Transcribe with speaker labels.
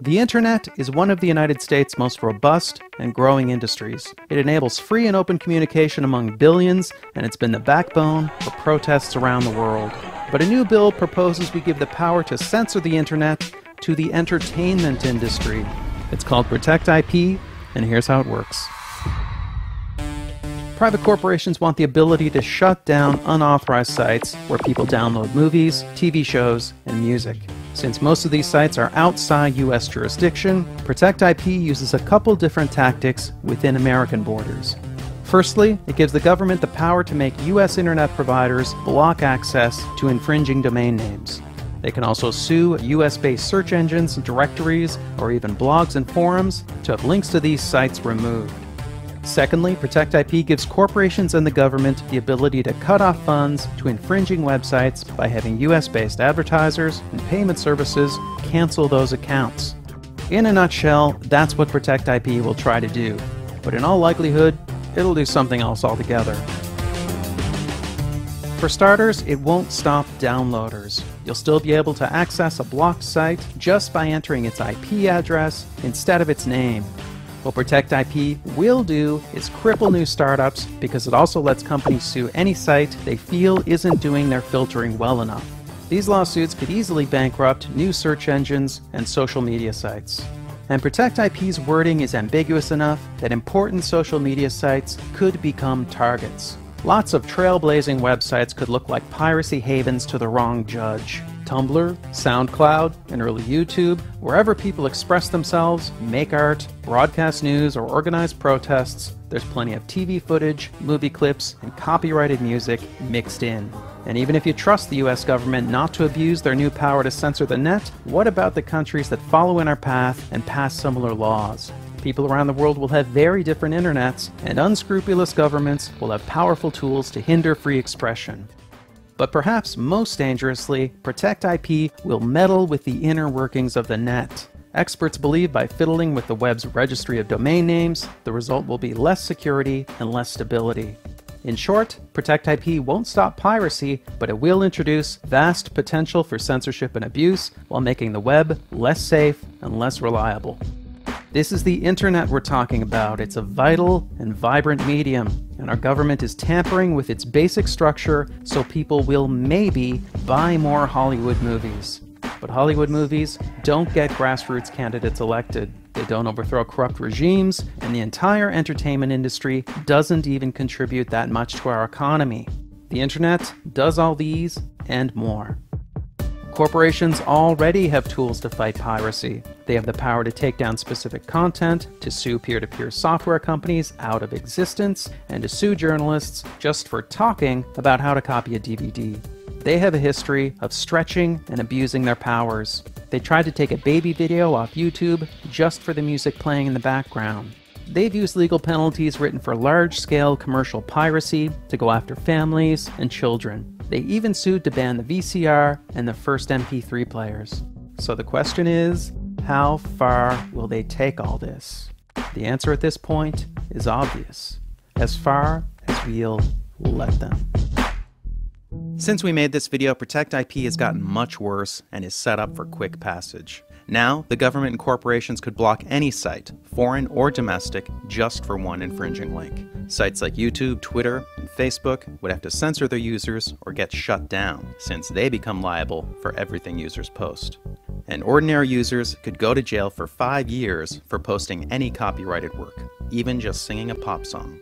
Speaker 1: The internet is one of the United States' most robust and growing industries. It enables free and open communication among billions, and it's been the backbone for protests around the world. But a new bill proposes we give the power to censor the internet to the entertainment industry. It's called Protect IP, and here's how it works. Private corporations want the ability to shut down unauthorized sites where people download movies, TV shows, and music. Since most of these sites are outside U.S. jurisdiction, Protect IP uses a couple different tactics within American borders. Firstly, it gives the government the power to make U.S. internet providers block access to infringing domain names. They can also sue US-based search engines, directories, or even blogs and forums to have links to these sites removed. Secondly, Protect IP gives corporations and the government the ability to cut off funds to infringing websites by having US-based advertisers and payment services cancel those accounts. In a nutshell, that's what Protect IP will try to do. But in all likelihood, it'll do something else altogether. For starters, it won't stop downloaders. You'll still be able to access a blocked site just by entering its IP address instead of its name. What Protect IP will do is cripple new startups because it also lets companies sue any site they feel isn't doing their filtering well enough. These lawsuits could easily bankrupt new search engines and social media sites. And Protect IP's wording is ambiguous enough that important social media sites could become targets. Lots of trailblazing websites could look like piracy havens to the wrong judge. Tumblr, SoundCloud, and early YouTube, wherever people express themselves, make art, broadcast news, or organize protests, there's plenty of TV footage, movie clips, and copyrighted music mixed in. And even if you trust the US government not to abuse their new power to censor the net, what about the countries that follow in our path and pass similar laws? People around the world will have very different internets, and unscrupulous governments will have powerful tools to hinder free expression. But perhaps most dangerously, Protect IP will meddle with the inner workings of the net. Experts believe by fiddling with the web's registry of domain names, the result will be less security and less stability. In short, Protect IP won't stop piracy, but it will introduce vast potential for censorship and abuse while making the web less safe and less reliable. This is the internet we're talking about. It's a vital and vibrant medium, and our government is tampering with its basic structure so people will maybe buy more Hollywood movies. But Hollywood movies don't get grassroots candidates elected. They don't overthrow corrupt regimes, and the entire entertainment industry doesn't even contribute that much to our economy. The internet does all these and more. Corporations already have tools to fight piracy. They have the power to take down specific content, to sue peer-to-peer software companies out of existence, and to sue journalists just for talking about how to copy a DVD. They have a history of stretching and abusing their powers. They tried to take a baby video off YouTube just for the music playing in the background. They've used legal penalties written for large-scale commercial piracy to go after families and children. They even sued to ban the VCR and the first MP3 players. So the question is, how far will they take all this? The answer at this point is obvious. As far as we'll let them. Since we made this video, Protect IP has gotten much worse and is set up for quick passage. Now, the government and corporations could block any site, foreign or domestic, just for one infringing link. Sites like YouTube, Twitter, and Facebook would have to censor their users or get shut down, since they become liable for everything users post. And ordinary users could go to jail for 5 years for posting any copyrighted work, even just singing a pop song.